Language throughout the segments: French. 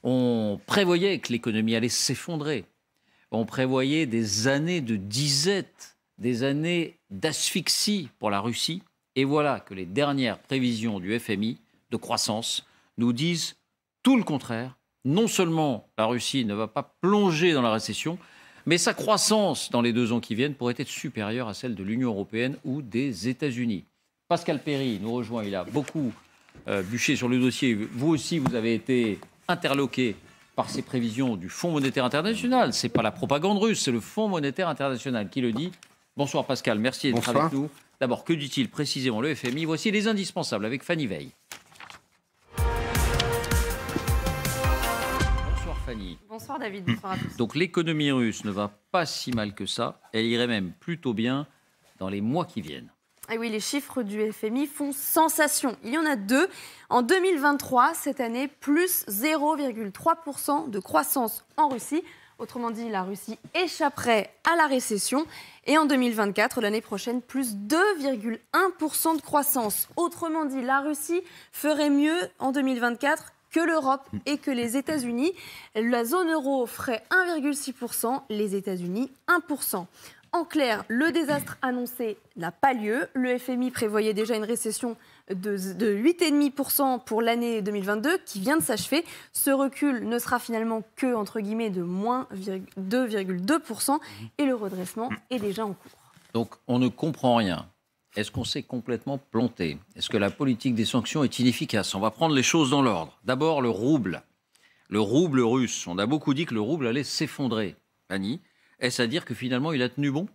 On prévoyait que l'économie allait s'effondrer. On prévoyait des années de disette, des années d'asphyxie pour la Russie. Et voilà que les dernières prévisions du FMI de croissance nous disent tout le contraire. Non seulement la Russie ne va pas plonger dans la récession, mais sa croissance dans les 2 ans qui viennent pourrait être supérieure à celle de l'Union européenne ou des États-Unis. Pascal Perry nous rejoint, il a beaucoup bûché sur le dossier. Vous aussi, vous avez été interloqué par ces prévisions du Fonds monétaire international. Ce n'est pas la propagande russe, c'est le Fonds monétaire international qui le dit. Bonsoir Pascal, merci d'être avec nous. D'abord, que dit-il précisément le FMI? Voici les indispensables avec Fanny Veil. Bonsoir Fanny. Bonsoir David, bonsoir à tous. Donc l'économie russe ne va pas si mal que ça. Elle irait même plutôt bien dans les mois qui viennent. Et oui, les chiffres du FMI font sensation. Il y en a 2. En 2023, cette année, plus 0,3% de croissance en Russie. Autrement dit, la Russie échapperait à la récession. Et en 2024, l'année prochaine, plus 2,1% de croissance. Autrement dit, la Russie ferait mieux en 2024 que l'Europe et que les États-Unis. La zone euro ferait 1,6%, les États-Unis 1%. En clair, le désastre annoncé n'a pas lieu. Le FMI prévoyait déjà une récession de 8,5% pour l'année 2022 qui vient de s'achever. Ce recul ne sera finalement que, entre guillemets, de moins 2,2% et le redressement est déjà en cours. Donc on ne comprend rien. Est-ce qu'on s'est complètement planté? Est-ce que la politique des sanctions est inefficace? On va prendre les choses dans l'ordre. D'abord, le rouble. Le rouble russe. On a beaucoup dit que le rouble allait s'effondrer. Fanny, est-ce à dire que finalement il a tenu bon?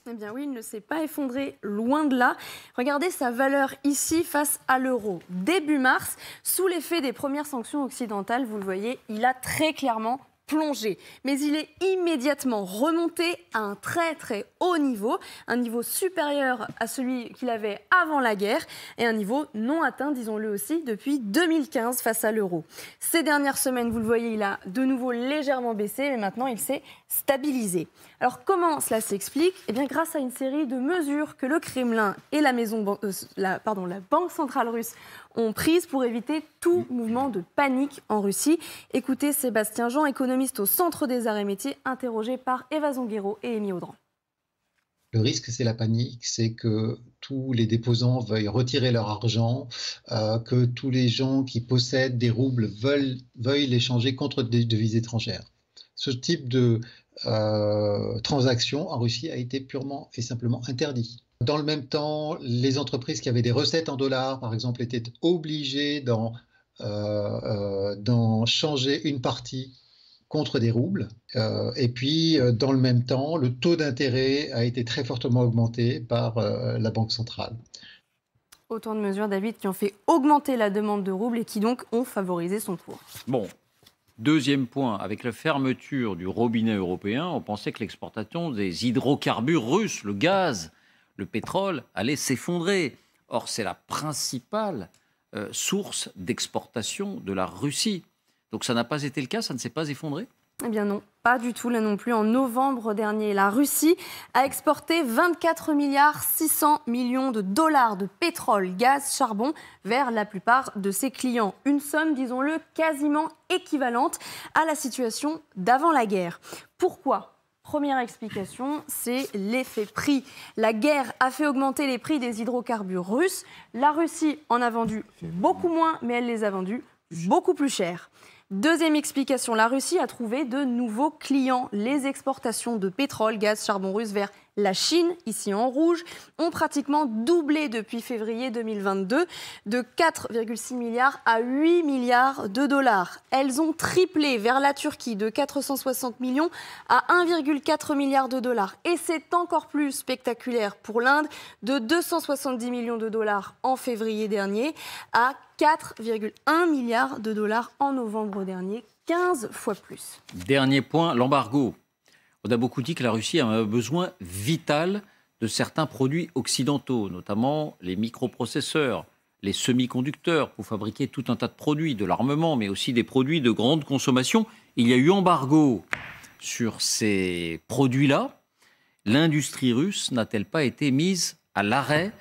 Eh bien oui, il ne s'est pas effondré, loin de là. Regardez sa valeur ici face à l'euro. Début mars, sous l'effet des premières sanctions occidentales, vous le voyez, il a très clairement plongé. Mais il est immédiatement remonté à un très très haut niveau, un niveau supérieur à celui qu'il avait avant la guerre et un niveau non atteint, disons-le aussi, depuis 2015 face à l'euro. Ces dernières semaines, vous le voyez, il a de nouveau légèrement baissé, mais maintenant il s'est stabilisé. Alors comment cela s'explique? Eh bien grâce à une série de mesures que le Kremlin et la Banque centrale russe ont prises pour éviter tout mouvement de panique en Russie. Écoutez Sébastien Jean, économiste au Centre des Arts et Métiers, interrogé par Eva Zonguero et Amy Audran. Le risque, c'est la panique, c'est que tous les déposants veuillent retirer leur argent, que tous les gens qui possèdent des roubles veuillent les changer contre des devises étrangères. Ce type de transaction en Russie a été purement et simplement interdit. Dans le même temps, les entreprises qui avaient des recettes en dollars, par exemple, étaient obligées d'en changer une partie contre des roubles. Et puis, dans le même temps, le taux d'intérêt a été très fortement augmenté par la Banque centrale. Autant de mesures, David, qui ont fait augmenter la demande de roubles et qui donc ont favorisé son cours. Bon, deuxième point, avec la fermeture du robinet européen, on pensait que l'exportation des hydrocarbures russes, le gaz, le pétrole, allait s'effondrer. Or, c'est la principale source d'exportation de la Russie. Donc ça n'a pas été le cas, ça ne s'est pas effondré? Eh bien non, pas du tout là non plus. En novembre dernier, la Russie a exporté 24,6 milliards de dollars de pétrole, gaz, charbon vers la plupart de ses clients. Une somme, disons-le, quasiment équivalente à la situation d'avant la guerre. Pourquoi ? Première explication, c'est l'effet prix. La guerre a fait augmenter les prix des hydrocarbures russes. La Russie en a vendu beaucoup moins, mais elle les a vendus beaucoup plus cher. Deuxième explication, la Russie a trouvé de nouveaux clients. Les exportations de pétrole, gaz, charbon russe vers la Chine, ici en rouge, ont pratiquement doublé depuis février 2022, de 4,6 milliards à 8 milliards de dollars. Elles ont triplé vers la Turquie de 460 millions à 1,4 milliard de dollars. Et c'est encore plus spectaculaire pour l'Inde, de 270 millions de dollars en février dernier à 4,1 milliards de dollars en novembre dernier, 15 fois plus. Dernier point, l'embargo. On a beaucoup dit que la Russie a un besoin vital de certains produits occidentaux, notamment les microprocesseurs, les semi-conducteurs pour fabriquer tout un tas de produits, de l'armement, mais aussi des produits de grande consommation. Il y a eu embargo sur ces produits-là. L'industrie russe n'a-t-elle pas été mise à l'arrêt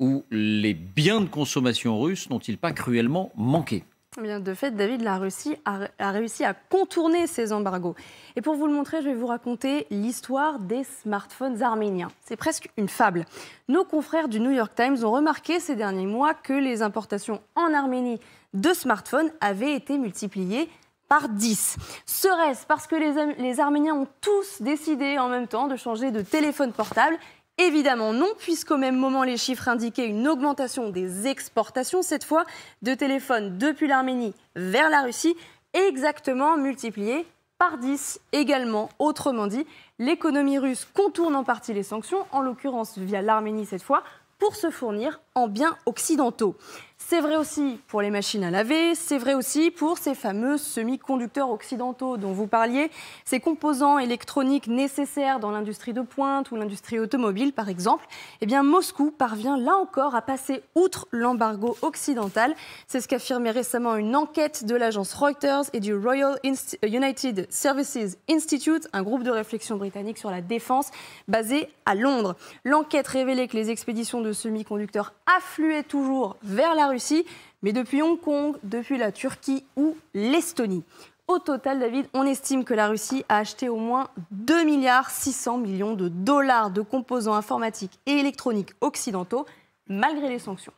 ou les biens de consommation russes n'ont-ils pas cruellement manqué? Eh bien, de fait, David, la Russie a réussi à contourner ces embargos. Et pour vous le montrer, je vais vous raconter l'histoire des smartphones arméniens. C'est presque une fable. Nos confrères du New York Times ont remarqué ces derniers mois que les importations en Arménie de smartphones avaient été multipliées par 10. Serait-ce parce que les Arméniens ont tous décidé en même temps de changer de téléphone portable ? Évidemment non, puisqu'au même moment, les chiffres indiquaient une augmentation des exportations, cette fois, de téléphones depuis l'Arménie vers la Russie, exactement multipliées par 10 également. Autrement dit, l'économie russe contourne en partie les sanctions, en l'occurrence via l'Arménie cette fois, pour se fournir en biens occidentaux. C'est vrai aussi pour les machines à laver, c'est vrai aussi pour ces fameux semi-conducteurs occidentaux dont vous parliez, ces composants électroniques nécessaires dans l'industrie de pointe ou l'industrie automobile par exemple. Eh bien, Moscou parvient là encore à passer outre l'embargo occidental. C'est ce qu'affirmait récemment une enquête de l'agence Reuters et du Royal United Services Institute, un groupe de réflexion britannique sur la défense basé à Londres. L'enquête révélait que les expéditions de semi-conducteurs affluaient toujours vers la Russie, mais depuis Hong Kong, depuis la Turquie ou l'Estonie. Au total, David, on estime que la Russie a acheté au moins 2,6 milliards de dollars de composants informatiques et électroniques occidentaux, malgré les sanctions.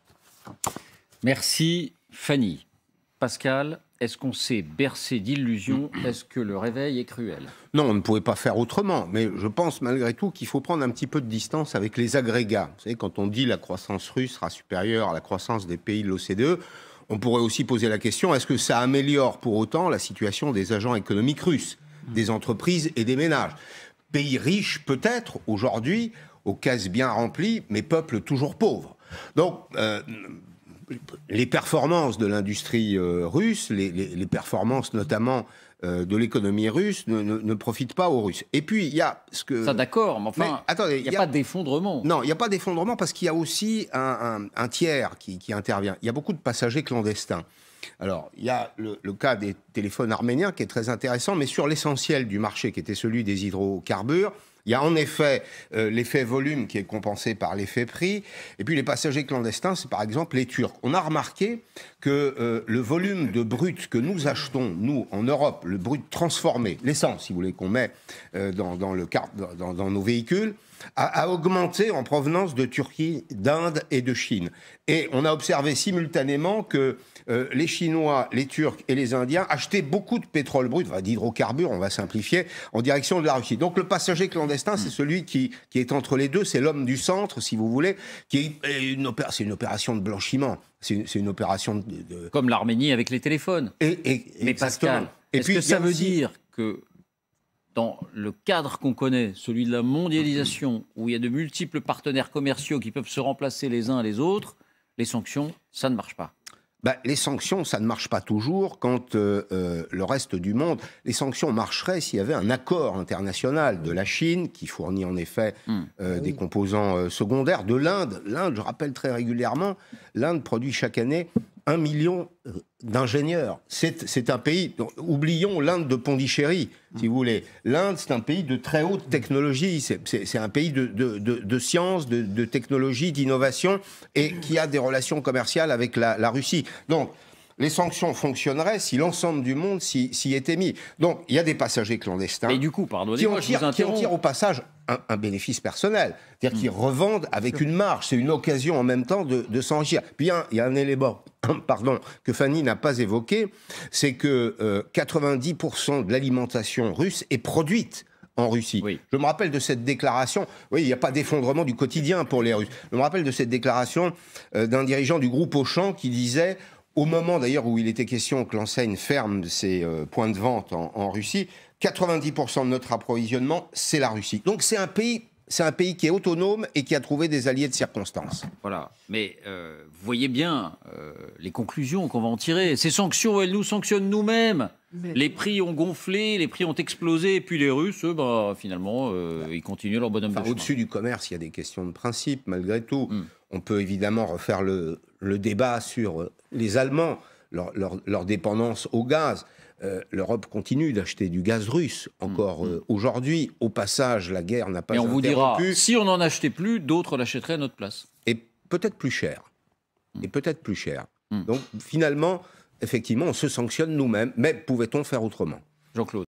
Merci Fanny. Pascal, est-ce qu'on s'est bercé d'illusions? Est-ce que le réveil est cruel? Non, on ne pouvait pas faire autrement, mais je pense malgré tout qu'il faut prendre un petit peu de distance avec les agrégats. Vous savez, quand on dit la croissance russe sera supérieure à la croissance des pays de l'OCDE, on pourrait aussi poser la question, est-ce que ça améliore pour autant la situation des agents économiques russes, des entreprises et des ménages? Pays riches peut-être aujourd'hui, aux caisses bien remplies, mais peuple toujours pauvre. Donc, les performances de l'industrie russe, les performances notamment de l'économie russe ne profitent pas aux Russes. Et puis, il y a ce que... Ça, d'accord, mais enfin, attendez, il n'y a pas d'effondrement. Non, il n'y a pas d'effondrement parce qu'il y a aussi un tiers qui intervient. Il y a beaucoup de passagers clandestins. Alors, il y a le cas des téléphones arméniens qui est très intéressant, mais sur l'essentiel du marché, qui était celui des hydrocarbures, il y a en effet l'effet volume qui est compensé par l'effet prix. Et puis les passagers clandestins, c'est par exemple les Turcs. On a remarqué que le volume de brut que nous achetons, nous, en Europe, le brut transformé, l'essence, si vous voulez, qu'on met dans nos véhicules, a augmenté en provenance de Turquie, d'Inde et de Chine. Et on a observé simultanément que les Chinois, les Turcs et les Indiens achetaient beaucoup de pétrole brut, d'hydrocarbures, on va simplifier, en direction de la Russie. Donc le passager clandestin, c'est celui qui est entre les deux, c'est l'homme du centre, si vous voulez, c'est une opération de blanchiment. C'est une opération de... Comme l'Arménie avec les téléphones. Mais Pascal, est-ce que ça veut dire que dans le cadre qu'on connaît, celui de la mondialisation, où il y a de multiples partenaires commerciaux qui peuvent se remplacer les uns les autres, les sanctions, ça ne marche pas? Les sanctions, ça ne marche pas toujours quand le reste du monde... Les sanctions marcheraient s'il y avait un accord international de la Chine, qui fournit en effet des composants secondaires, de l'Inde. L'Inde, je rappelle très régulièrement, l'Inde produit chaque année 1 million d'ingénieurs. C'est un pays... Oublions l'Inde de Pondichéry, si vous voulez. L'Inde, c'est un pays de très haute technologie. C'est un pays de science, de technologie, d'innovation, et qui a des relations commerciales avec la Russie. Donc, les sanctions fonctionneraient si l'ensemble du monde s'y était mis. Donc, il y a des passagers clandestins et du coup, pardonnez-moi, qui en tirent au passage un bénéfice personnel. C'est-à-dire qu'ils revendent avec une marge. C'est une occasion en même temps de s'enrichir. Puis il y a un élément que Fanny n'a pas évoqué, c'est que 90% de l'alimentation russe est produite en Russie. Oui. Je me rappelle de cette déclaration, oui, il n'y a pas d'effondrement du quotidien pour les Russes. Je me rappelle de cette déclaration d'un dirigeant du groupe Auchan qui disait, au moment d'ailleurs où il était question que l'enseigne ferme ses points de vente en Russie, 90% de notre approvisionnement, c'est la Russie. Donc c'est un pays qui est autonome et qui a trouvé des alliés de circonstance. Voilà. Mais vous voyez bien les conclusions qu'on va en tirer. Ces sanctions, elles nous sanctionnent nous-mêmes. Mais... Les prix ont gonflé, les prix ont explosé, et puis les Russes, finalement, ils continuent leur bonhomme de chemin. Au-dessus du commerce, il y a des questions de principe, malgré tout. On peut évidemment refaire le débat sur les Allemands, leur dépendance au gaz. L'Europe continue d'acheter du gaz russe encore aujourd'hui. Au passage, la guerre n'a pas interrompu. Et on vous dira, si on n'en achetait plus, d'autres l'achèteraient à notre place. Et peut-être plus cher. Donc finalement, effectivement, on se sanctionne nous-mêmes, mais pouvait-on faire autrement ? Jean-Claude.